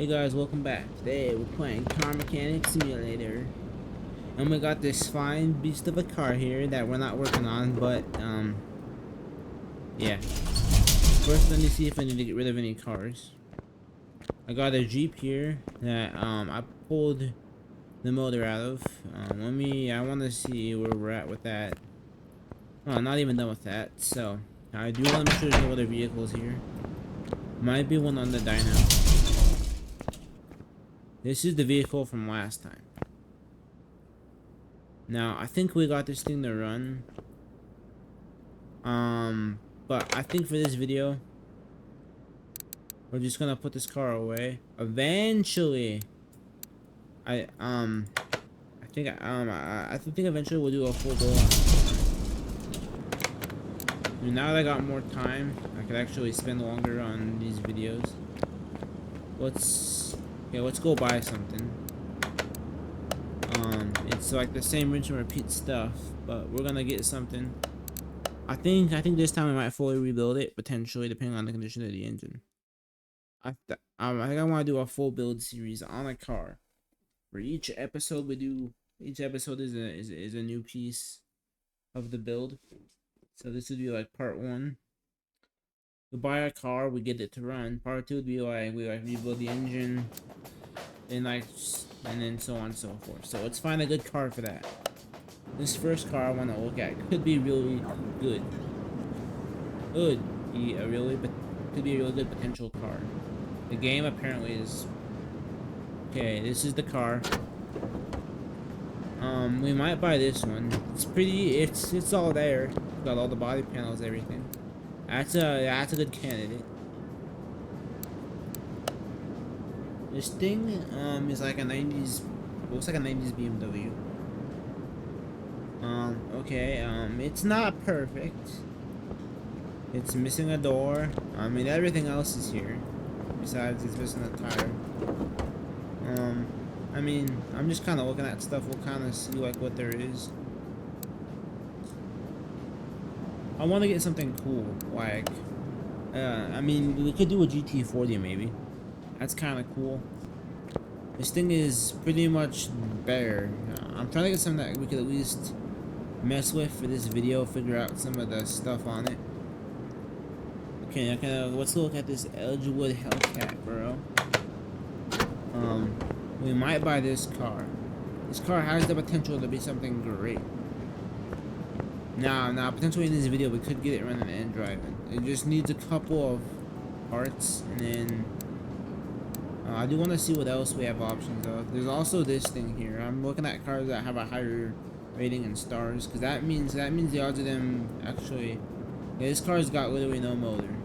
Hey guys, welcome back. Today we're playing Car Mechanic Simulator. And we got this fine beast of a car here that we're not working on, but yeah. First let me see if I need to get rid of any cars. I got a Jeep here that I pulled the motor out of. I wanna see where we're at with that. Oh, I'm not even done with that. So I do want to make sure there's no other vehicles here. Might be one on the dyno. This is the vehicle from last time. Now, I think we got this thing to run. But I think for this video, we're just gonna put this car away. Eventually, I think eventually we'll do a full build on it. Now that I got more time, I could actually spend longer on these videos. Let's go buy something. It's like the same rinse and repeat stuff, but we're gonna get something. I think this time we might fully rebuild it, potentially, depending on the condition of the engine. I think I want to do a full build series on a car. For each episode we do, each episode is a new piece of the build. So this would be like part 1. We buy a car, we get it to run. Part 2 would be like we rebuild the engine, and then so on and so forth. So let's find a good car for that. This first car I want to look at could be really good. Could be a really good potential car. The game apparently is okay. This is the car. We might buy this one. It's pretty. It's all there. It's got all the body panels, everything. That's a good candidate. This thing is like a 90s. Looks like a 90s BMW. Okay, it's not perfect. It's missing a door. I mean, everything else is here. Besides, it's missing a tire. I mean, I'm just kind of looking at stuff. We'll kind of see, like, what there is. I want to get something cool, like, I mean, we could do a GT40 maybe. That's kind of cool. This thing is pretty much bare. I'm trying to get something that we could at least mess with for this video, figure out some of the stuff on it. Okay, let's look at this Edgewood Hellcat, bro. We might buy this car. This car has the potential to be something great. Now, potentially in this video, we could get it running and driving. It just needs a couple of parts, and then I do want to see what else we have options of. There's also this thing here. I'm looking at cars that have a higher rating in stars, because that means the odds of them actually. Yeah, this car's got literally no motor.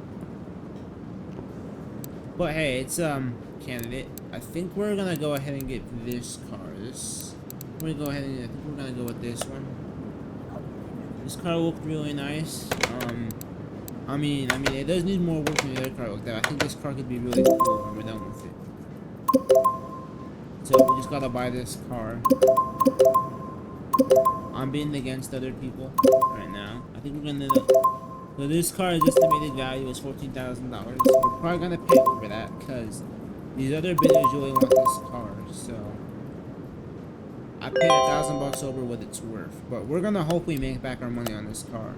But hey, it's candidate. I think we're gonna go ahead and get this car. I think we're gonna go with this one. This car looked really nice. I mean, it does need more work than the other car looked at. I think this car could be really cool when we're done with it. So we just gotta buy this car. I'm bidding against other people right now. I think we're gonna. So this car's estimated value is $14,000. We're probably gonna pay over that because these other bidders really want this car. So I paid $1,000 over what it's worth, but we're gonna hope we make back our money on this car.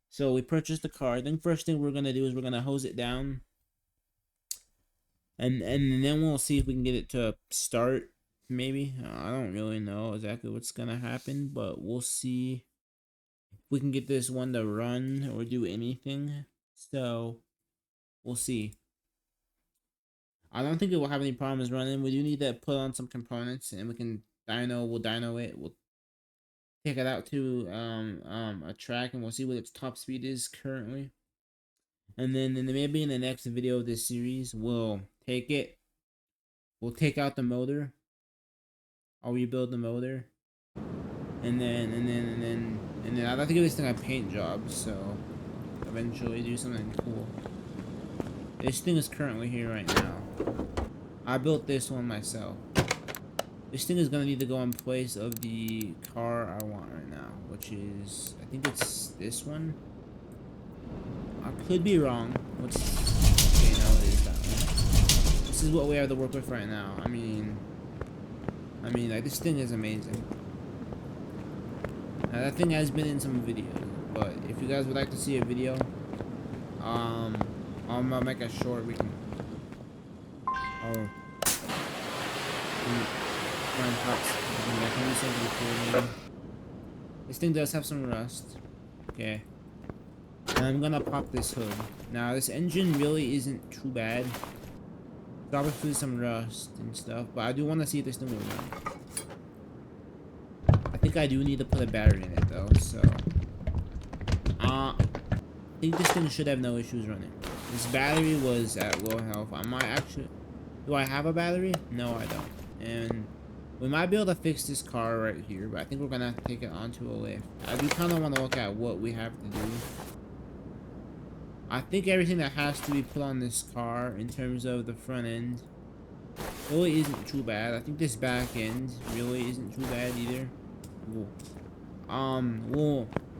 So we purchased the car. Then first thing we're gonna do is we're gonna hose it down, and then we'll see if we can get it to start. Maybe I don't really know exactly what's gonna happen, but we'll see if we can get this one to run or do anything. So we'll see. I don't think it will have any problems running. We do need to put on some components, and we'll dyno it. We'll take it out to a track, and we'll see what its top speed is currently. And then maybe in the next video of this series, we'll take out the motor. I'll rebuild the motor, and then I'd like to give this thing a paint job, so eventually do something cool. This thing is currently here right now. I built this one myself. This thing is gonna need to go in place of the car I want right now, which is, I think it's this one. I could be wrong. Okay, no, it is that one. this is what we have to work with right now. I mean, like, this thing is amazing. Now, that thing has been in some videos, but if you guys would like to see a video, I'm gonna make a short. We can. Oh. Find parts. I can do something cool. This thing does have some rust. Okay. And I'm gonna pop this hood. Now, this engine really isn't too bad. It's obviously some rust and stuff, but I do want to see if this thing will run. I think I do need to put a battery in it though, so I think this thing should have no issues running. This battery was at low health. I might actually, do I have a battery? No, I don't. And we might be able to fix this car right here, but I think we're gonna have to take it onto a lift. I do kind of want to look at what we have to do. I think everything that has to be put on this car in terms of the front end really isn't too bad. I think this back end really isn't too bad either.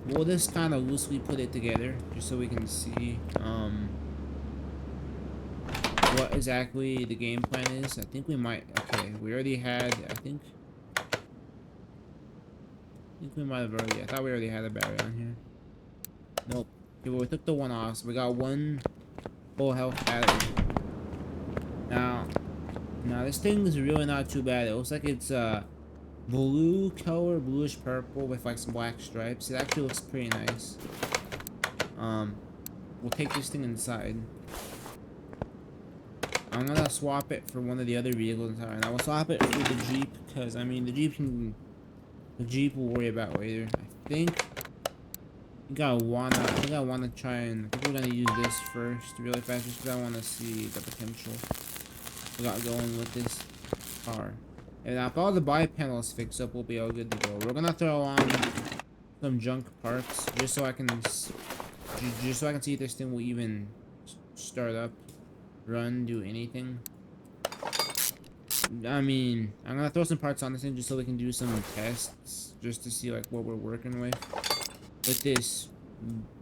We'll just kind of loosely put it together just so we can see what exactly the game plan is. I think we might. Okay, we already had. I think we might have already. I thought we already had a battery on here. Nope. Okay, well, we took the one off, so we got one full health battery. Now this thing is really not too bad. It looks like it's blue color, bluish purple with like some black stripes. It actually looks pretty nice. We'll take this thing inside. I'm gonna swap it for one of the other vehicles inside, and I will swap it for the Jeep because I mean the Jeep will worry about later. I think I wanna try and I think we're gonna use this first really fast just because I want to see the potential we got going with this car. And if all the body panels fix up, we'll be all good to go. We're gonna throw on some junk parts just so I can see if this thing will even start up, run, do anything. I mean, I'm gonna throw some parts on this thing just so we can do some tests, just to see like what we're working with this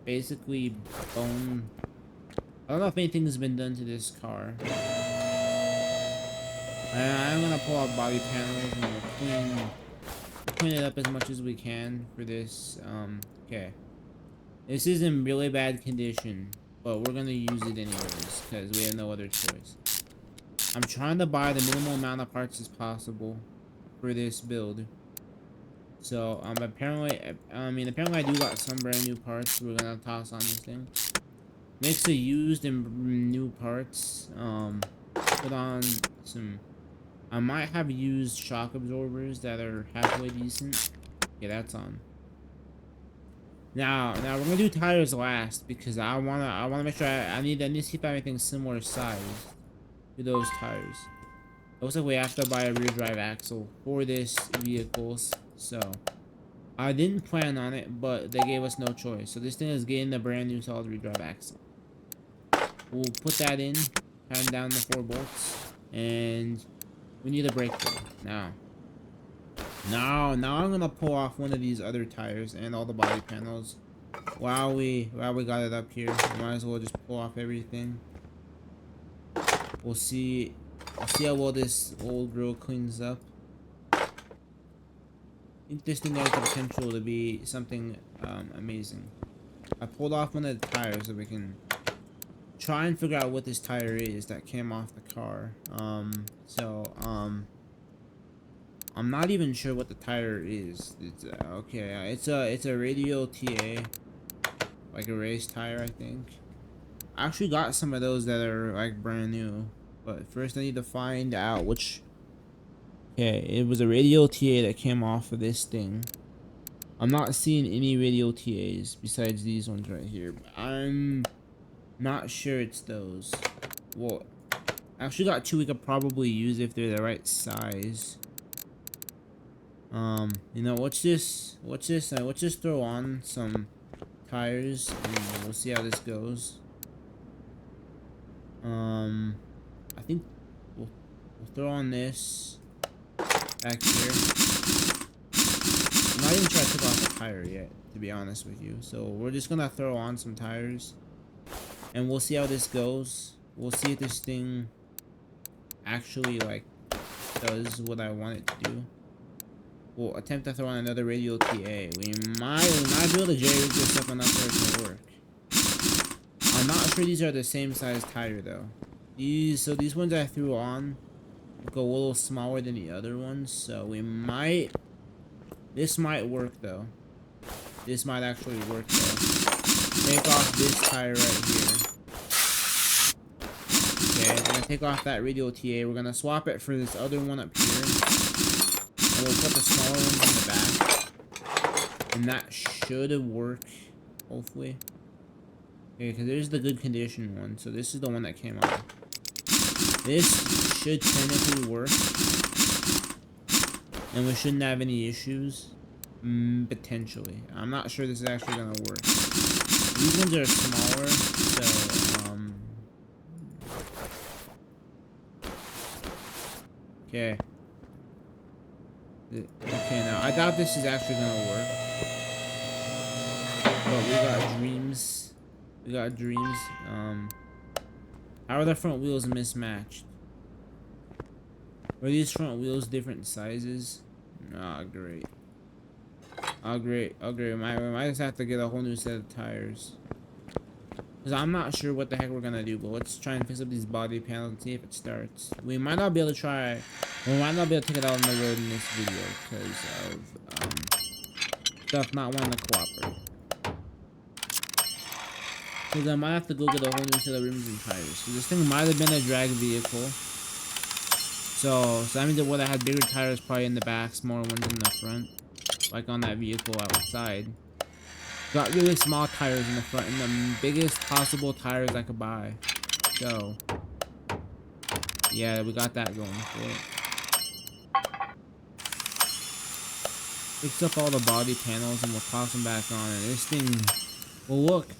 basically bone. I don't know if anything has been done to this car. I'm gonna pull out body panels and we'll clean it up as much as we can for this. Okay. This is in really bad condition, but we're gonna use it anyways because we have no other choice. I'm trying to buy the minimal amount of parts as possible for this build. So apparently I do got some brand new parts we're gonna toss on this thing. Mix of used and new parts. Put on some. I might have used shock absorbers that are halfway decent. Yeah, that's on. Now we're gonna do tires last because I wanna make sure I need to see if I have anything similar size to those tires. It looks like we have to buy a rear drive axle for this vehicles. So I didn't plan on it, but they gave us no choice. So this thing is getting the brand new solid rear drive axle. We'll put that in, tighten down the 4 bolts, and we need a brake for now. I'm gonna pull off one of these other tires and all the body panels. While we got it up here, we might as well just pull off everything. We'll see how well this old grill cleans up. I think this thing has the potential to be something amazing. I pulled off one of the tires so we can try and figure out what this tire is that came off the car. I'm not even sure what the tire is. It's okay. It's a Radial TA, like a race tire, I think. I actually got some of those that are like brand new, but first I need to find out which. Okay, it was a Radial TA that came off of this thing. I'm not seeing any Radial TAs besides these ones right here. I'm not sure it's those. Well, I actually got 2 we could probably use if they're the right size. You know, let's just throw on some tires and we'll see how this goes. I think we'll throw on this back here. I'm not even sure I took off the tire yet, to be honest with you. So we're just gonna throw on some tires and we'll see how this goes. We'll see if this thing actually like does what I want it to do. We'll attempt to throw on another radial TA. We might be able to jerry-rig this up enough for it to work. I'm not sure these are the same size tire though. These ones I threw on go a little smaller than the other ones, so this might work though. This might actually work though. Take off this tire right here. Okay, we're gonna take off that radial TA. We're gonna swap it for this other one up here. And we'll put the smaller ones in the back. And that should work, hopefully. Okay, because there's the good condition one. So this is the one that came off. This should technically work. And we shouldn't have any issues. Potentially. I'm not sure this is actually gonna work. These ones are smaller, so okay. Okay, now I doubt this is actually gonna work. But we got dreams. We got dreams. How are the front wheels mismatched? Are these front wheels different sizes? Ah, great. Oh, great. Oh, great. We might just have to get a whole new set of tires. Because I'm not sure what the heck we're going to do, but let's try and fix up these body panels and see if it starts. We might not be able to try... We might not be able to take it out on the road in this video because of stuff not wanting to cooperate. Because I might have to go get a whole new set of rims and tires. So this thing might have been a drag vehicle. So that means it would have had bigger tires probably in the back, smaller ones in the front. Like on that vehicle outside. Got really small tires in the front and the biggest possible tires I could buy. So yeah, we got that going for it. Fix up all the body panels and we'll toss them back on, and this thing will look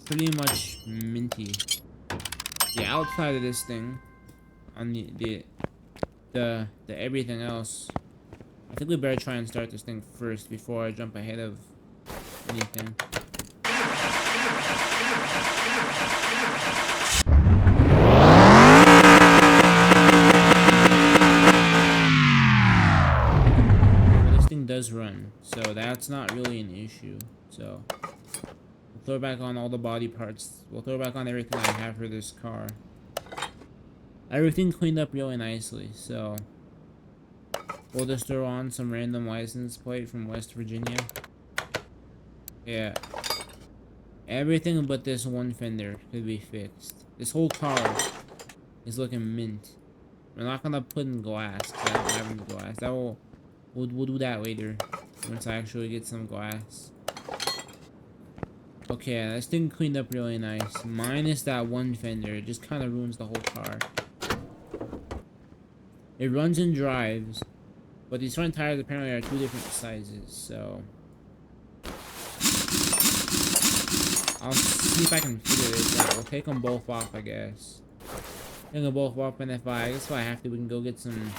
pretty much minty. The outside of this thing on the everything else, I think we better try and start this thing first before I jump ahead of anything. Well, this thing does run, so that's not really an issue. So we'll throw back on all the body parts. We'll throw back on everything I have for this car. Everything cleaned up really nicely, so we'll just throw on some random license plate from West Virginia. Yeah. Everything but this one fender could be fixed. This whole car is looking mint. We're not gonna put in glass, 'cause I don't have any glass. We'll do that later, once I actually get some glass. Okay, this thing cleaned up really nice. Minus that one fender, it just kind of ruins the whole car. It runs and drives, but these front tires apparently are two different sizes, so I'll see if I can figure this out. We'll take them both off, I guess. Take them both off, and I guess if I have to, we can go get some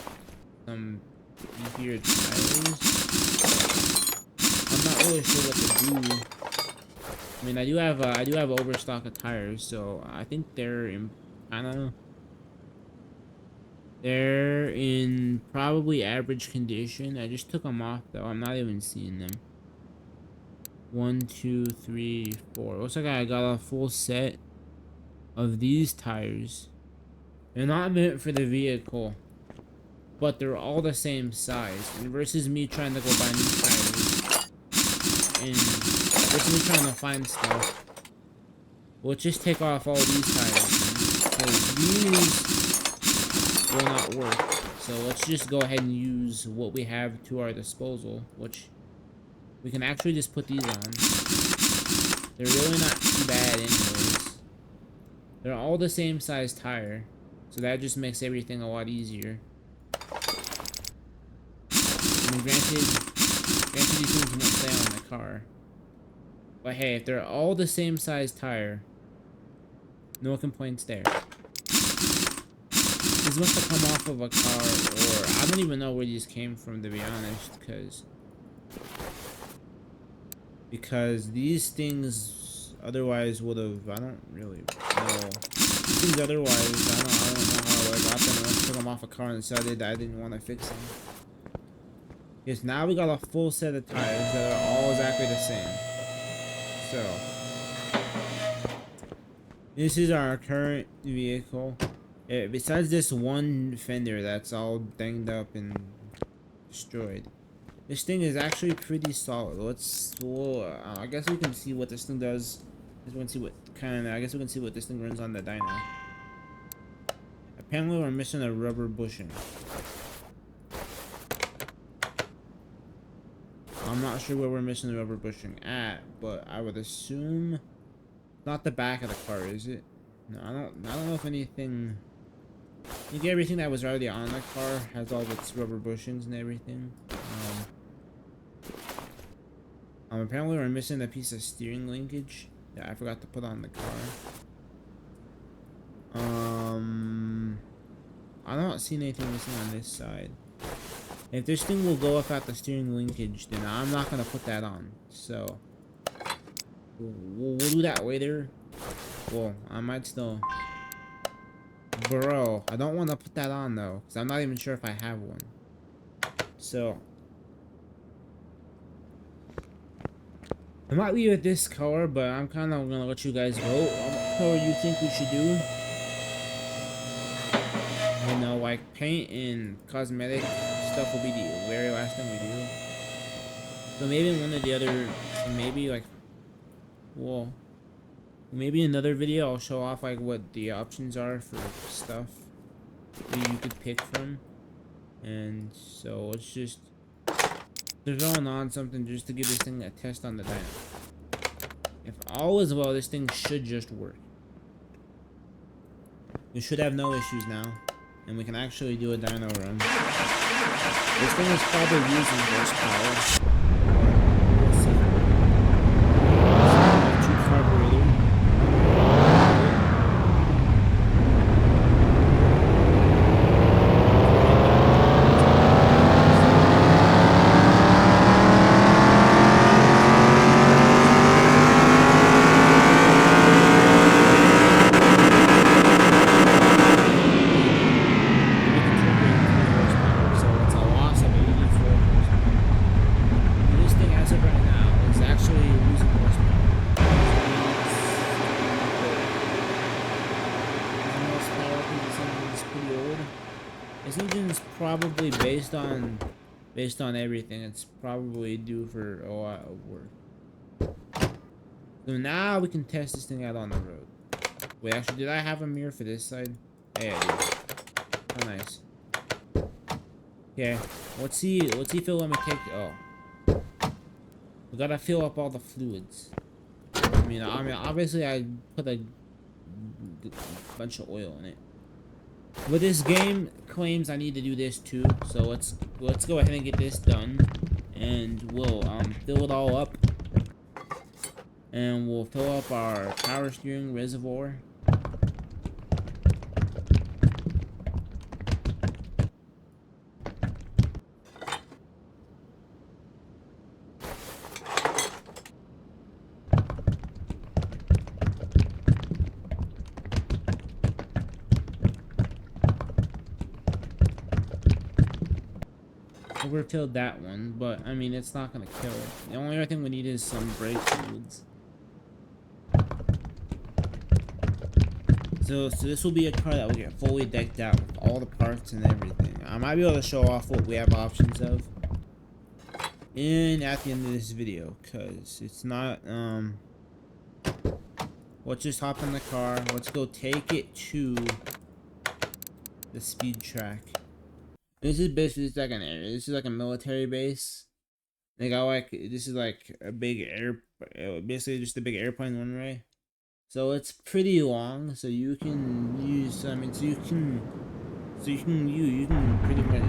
beefier tires. I'm not really sure what to do. I mean, I do have overstock of tires, so I think they're in they're in probably average condition. I just took them off though. I'm not even seeing them. 1, 2, 3, 4. Looks like I got a full set of these tires. They're not meant for the vehicle, but they're all the same size. And versus me trying to go buy new tires and versus me trying to find stuff, we'll just take off all these tires because these will not work. So let's just go ahead and use what we have to our disposal, which we can actually just put these on. They're really not too bad anyways. They're all the same size tire, so that just makes everything a lot easier. I mean, granted these things won't stay on the car, but hey, if they're all the same size tire, no complaints there. These must have come off of a car, or I don't even know where these came from, to be honest, because these things otherwise would have. I don't really know. Things otherwise, I don't know how I got them. I just took them off a car and decided that I didn't want to fix them. Yes, now we got a full set of tires that are all exactly the same. So, this is our current vehicle. Besides this one fender that's all dinged up and destroyed, this thing is actually pretty solid. I guess we can see what this thing does. I guess we can see what this thing runs on the dyno. Apparently we're missing a rubber bushing. I'm not sure where we're missing the rubber bushing at, but I would assume not the back of the car, is it? No, I don't know if anything. I think everything that was already on the car has all its rubber bushings and everything. Apparently we're missing a piece of steering linkage that I forgot to put on the car. I don't see anything missing on this side. If this thing will go without the steering linkage, then I'm not gonna put that on. So we'll do that later. Well, I might still. Bro, I don't want to put that on though, because I'm not even sure if I have one. So I might leave it this color, but I'm kind of gonna let you guys vote on what color you think we should do. You know, like paint and cosmetic stuff will be the very last thing we do. So maybe one of the other, maybe like, well, maybe another video I'll show off like what the options are for stuff that you could pick from. And so let's just throw on something just to give this thing a test on the dyno. If all is well, this thing should just work. We should have no issues now, and we can actually do a dyno run. This thing is probably using horsepower. We'll see. Electric carburetor. This engine's probably based on everything. It's probably due for a lot of work. So now we can test this thing out on the road. Wait, actually, did I have a mirror for this side? Yeah, I did. Oh, nice. Okay, let's see if it'll let me take. Oh, we gotta fill up all the fluids. I mean, obviously I put a bunch of oil in it. But this game claims I need to do this too, so let's go ahead and get this done, and we'll fill it all up, and we'll fill up our power steering reservoir. Overfilled that one, but I mean it's not gonna kill it. The only other thing we need is some brake fluids. So this will be a car that will get fully decked out with all the parts and everything. I might be able to show off what we have options of at the end of this video, cause it's not let's just hop in the car. Let's go take it to the speed track. This is basically just like an area. This is like a military base. They got like, this is like a big basically just a big airplane runway. So it's pretty long. So you can use, I mean, you can pretty much.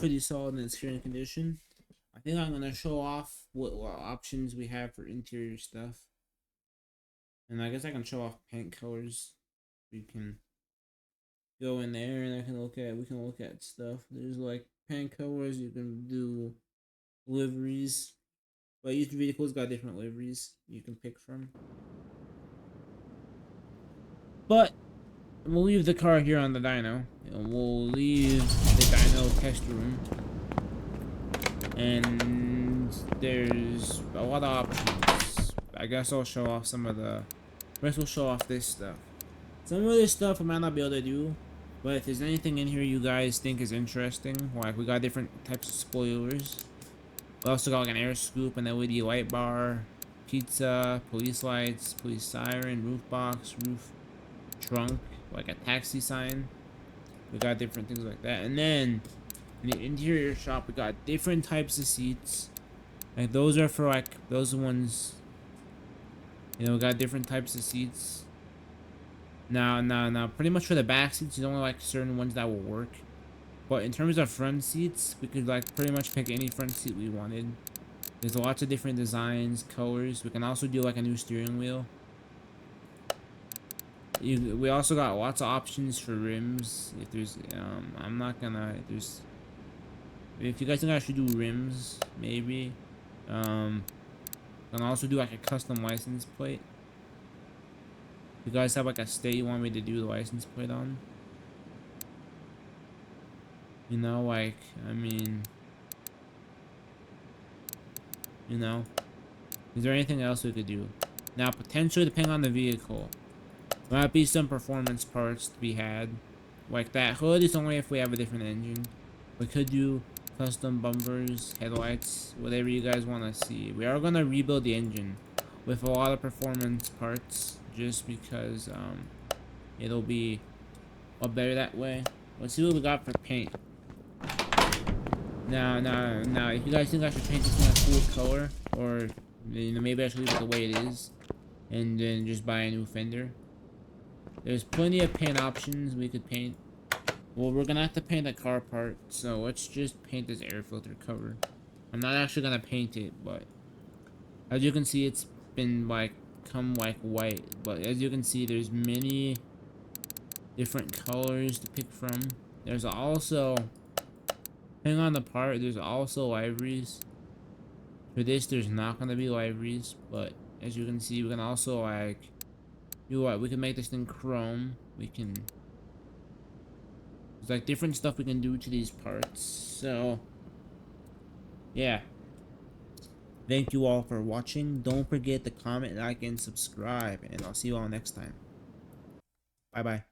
pretty solid in its current condition. I think I'm gonna show off what options we have for interior stuff, and I guess I can show off paint colors. We can go in there and we can look at stuff. There's like paint colors. You can do liveries, but each vehicle's got different liveries you can pick from. But we'll leave the car here on the dyno. We'll leave the dyno test room. And there's a lot of options. I guess I'll show off some of the... First we'll show off this stuff. Some of this stuff I might not be able to do. But if there's anything in here you guys think is interesting, like we got different types of spoilers. We also got like an air scoop, an LED light bar, pizza, police lights, police siren, roof box, roof trunk, like a taxi sign. We got different things like that. And then in the interior shop we got different types of seats. Like those are for like those ones, you know, we got different types of seats. Now pretty much for the back seats there's only like certain ones that will work. But in terms of front seats, we could like pretty much pick any front seat we wanted. There's lots of different designs, colors. We can also do like a new steering wheel. We also got lots of options for rims. If there's I'm not gonna, if you guys think I should do rims, maybe can also do like a custom license plate. You guys have like a state you want me to do the license plate on? You know, like, I mean, you know, is there anything else we could do? Now, potentially, depending on the vehicle, there might be some performance parts to be had. Like that hood is only if we have a different engine. We could do custom bumpers, headlights, whatever you guys want to see. We are going to rebuild the engine with a lot of performance parts, just because it'll be a lot better that way. Let's see what we got for paint. Now, if you guys think I should paint this in a cool color, or you know, maybe I should leave it the way it is, and then just buy a new fender. There's plenty of paint options we could paint. Well, we're gonna have to paint a car part, so let's just paint this air filter cover. I'm not actually gonna paint it, but as you can see, it's been like come like white. But as you can see, there's many different colors to pick from. There's also, depending on the part, there's also liveries. For this, there's not gonna be liveries, but as you can see, we can also like do what? We can make this thing chrome. We can, there's like different stuff we can do to these parts. So yeah, thank you all for watching. Don't forget to comment, like, and subscribe, and I'll see you all next time. Bye bye.